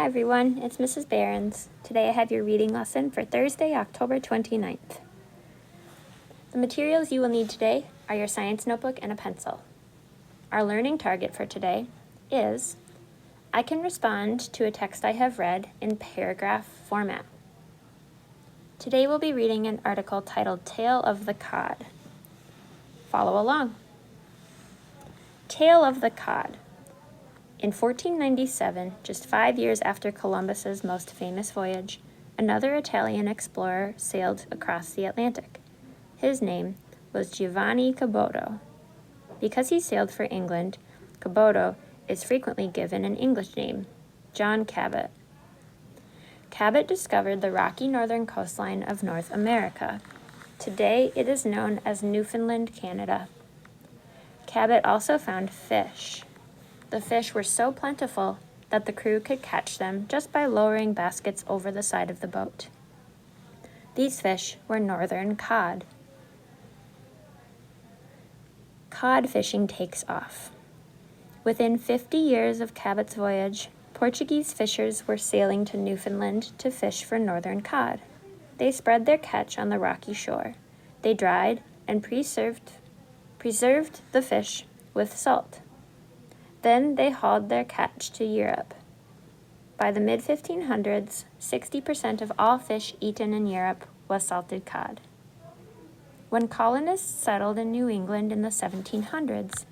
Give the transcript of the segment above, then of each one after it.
Hi everyone, it's Mrs. Behrens. Today I have your reading lesson for Thursday, October 29th. The materials you will need today are your science notebook and a pencil. Our learning target for today is, I can respond to a text I have read in paragraph format. Today we'll be reading an article titled Tale of the Cod. Follow along. Tale of the Cod. In 1497, just 5 years after Columbus's most famous voyage, another Italian explorer sailed across the Atlantic. His name was Giovanni Caboto. Because he sailed for England, Caboto is frequently given an English name, John Cabot. Cabot discovered the rocky northern coastline of North America. Today it is known as Newfoundland, Canada. Cabot also found fish. The fish were so plentiful that the crew could catch them just by lowering baskets over the side of the boat. These fish were northern cod. Cod fishing takes off. Within 50 years of Cabot's voyage, Portuguese fishers were sailing to Newfoundland to fish for northern cod. They spread their catch on the rocky shore. They dried and preserved the fish with salt. Then they hauled their catch to Europe. By the mid-1500s, 60% of all fish eaten in Europe was salted cod. When colonists settled in New England in the 1700s,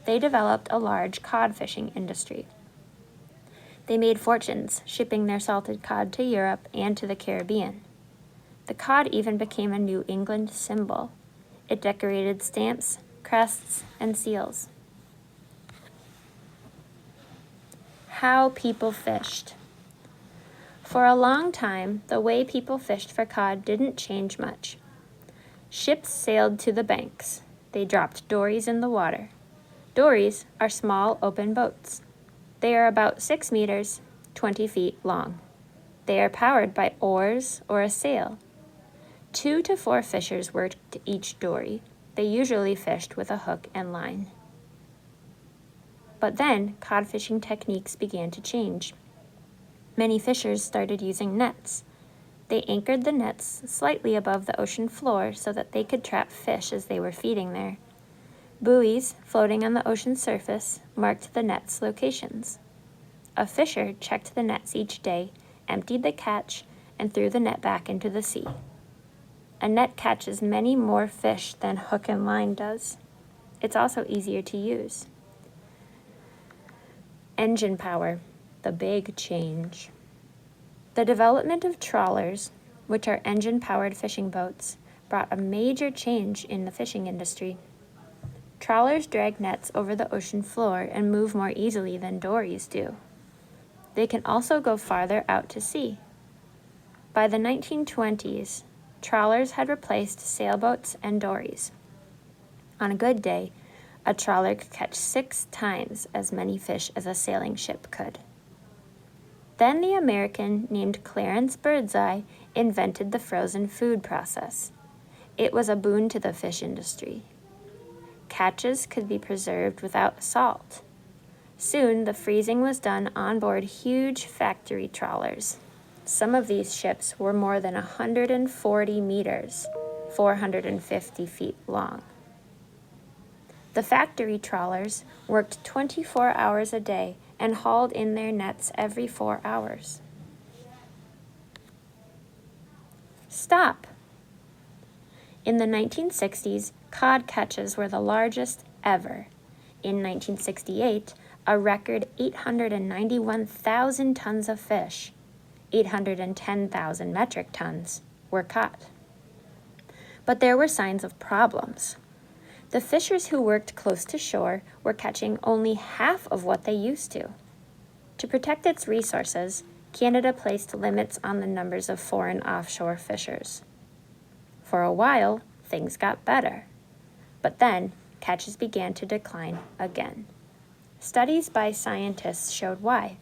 they developed a large cod fishing industry. They made fortunes shipping their salted cod to Europe and to the Caribbean. The cod even became a New England symbol. It decorated stamps, crests, and seals. How people fished. For a long time, the way people fished for cod didn't change much. Ships sailed to the banks. They dropped dories in the water. Dories are small open boats. They are about 6 meters, 20 feet long. They are powered by oars or a sail. 2 to 4 fishers worked each dory. They usually fished with a hook and line. But then, cod fishing techniques began to change. Many fishers started using nets. They anchored the nets slightly above the ocean floor so that they could trap fish as they were feeding there. Buoys floating on the ocean surface marked the net's locations. A fisher checked the nets each day, emptied the catch, and threw the net back into the sea. A net catches many more fish than hook and line does. It's also easier to use. Engine power, the big change. The development of trawlers, which are engine-powered fishing boats, brought a major change in the fishing industry. Trawlers drag nets over the ocean floor and move more easily than dories do. They can also go farther out to sea. By the 1920s, trawlers had replaced sailboats and dories. On a good day, a trawler could catch 6 times as many fish as a sailing ship could. Then the American named Clarence Birdseye invented the frozen food process. It was a boon to the fish industry. Catches could be preserved without salt. Soon, the freezing was done on board huge factory trawlers. Some of these ships were more than 140 meters, 450 feet long. The factory trawlers worked 24 hours a day and hauled in their nets every 4 hours. Stop! In the 1960s, cod catches were the largest ever. In 1968, a record 891,000 tons of fish, 810,000 metric tons, were caught. But there were signs of problems. The fishers who worked close to shore were catching only half of what they used to. To protect its resources, Canada placed limits on the numbers of foreign offshore fishers. For a while, things got better. But then, catches began to decline again. Studies by scientists showed why.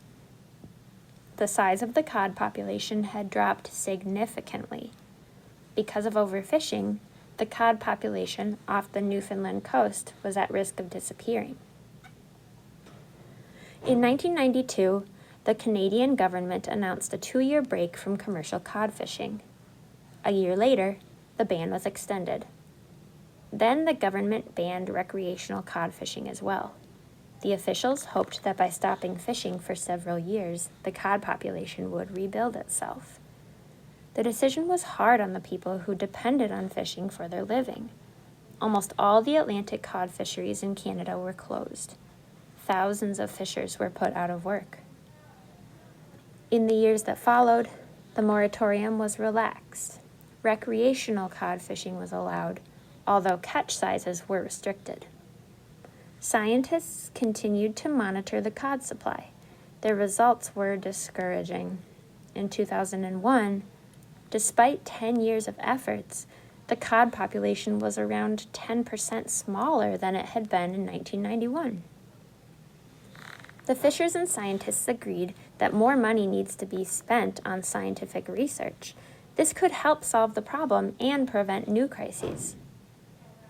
The size of the cod population had dropped significantly. Because of overfishing, the cod population off the Newfoundland coast was at risk of disappearing. In 1992, the Canadian government announced a 2-year break from commercial cod fishing. A year later, the ban was extended. Then the government banned recreational cod fishing as well. The officials hoped that by stopping fishing for several years, the cod population would rebuild itself. The decision was hard on the people who depended on fishing for their living. Almost all the Atlantic cod fisheries in Canada were closed. Thousands of fishers were put out of work. In the years that followed, the moratorium was relaxed. Recreational cod fishing was allowed, although catch sizes were restricted. Scientists continued to monitor the cod supply. Their results were discouraging. In 2001, despite 10 years of efforts, the cod population was around 10% smaller than it had been in 1991. The fishers and scientists agreed that more money needs to be spent on scientific research. This could help solve the problem and prevent new crises.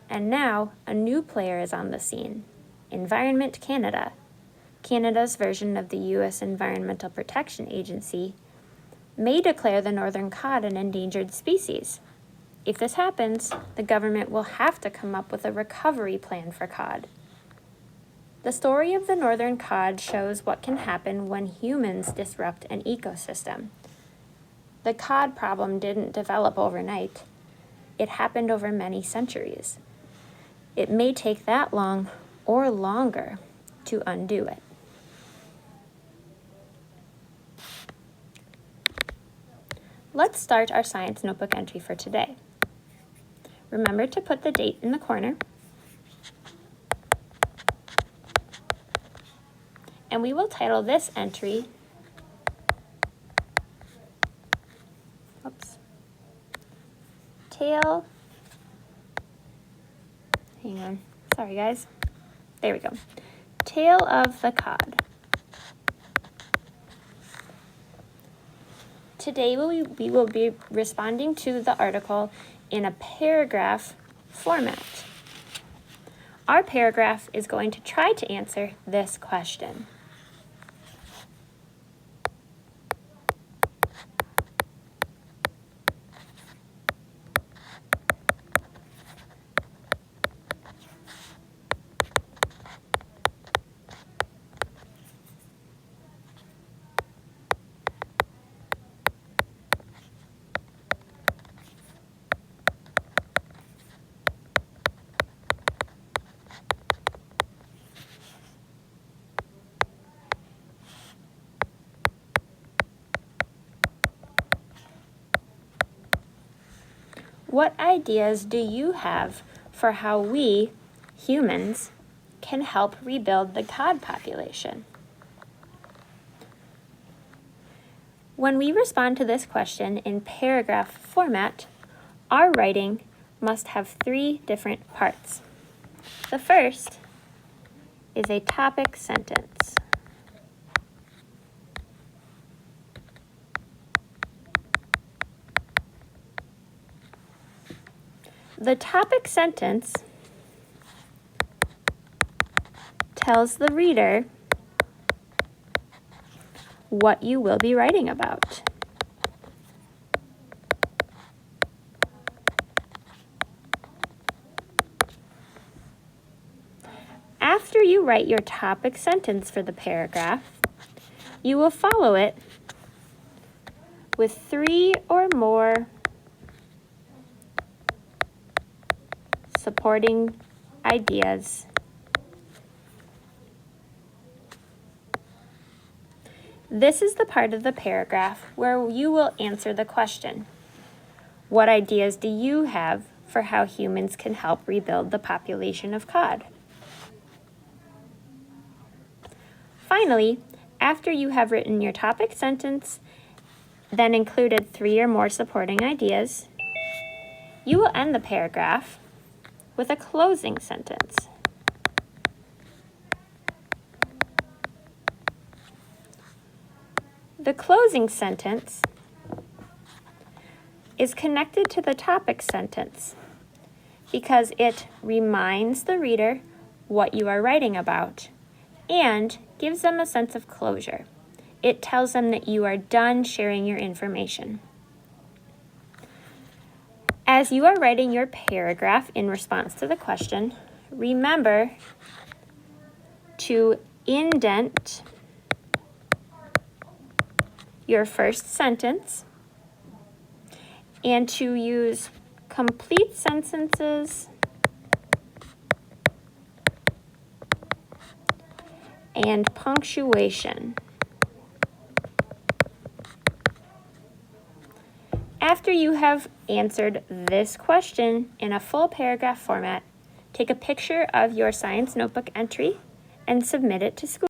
And now, a new player is on the scene, Environment Canada. Canada's version of the U.S. Environmental Protection Agency may declare the northern cod an endangered species. If this happens, the government will have to come up with a recovery plan for cod. The story of the northern cod shows what can happen when humans disrupt an ecosystem. The cod problem didn't develop overnight. It happened over many centuries. It may take that long or longer to undo it. Let's start our science notebook entry for today. Remember to put the date in the corner. And we will title this entry, Tale, hang on, sorry guys, there we go, Tale of the Cod. Today we will be responding to the article in a paragraph format. Our paragraph is going to try to answer this question. What ideas do you have for how we, humans, can help rebuild the cod population? When we respond to this question in paragraph format, our writing must have 3 different parts. The first is a topic sentence. The topic sentence tells the reader what you will be writing about. After you write your topic sentence for the paragraph, you will follow it with 3 or more supporting ideas. This is the part of the paragraph where you will answer the question. What ideas do you have for how humans can help rebuild the population of cod? Finally, after you have written your topic sentence, then included 3 or more supporting ideas, you will end the paragraph with a closing sentence. The closing sentence is connected to the topic sentence because it reminds the reader what you are writing about and gives them a sense of closure. it tells them that you are done sharing your information. As you are writing your paragraph in response to the question, remember to indent your first sentence and to use complete sentences and punctuation. After you have answered this question in a full paragraph format, take a picture of your science notebook entry and submit it to school.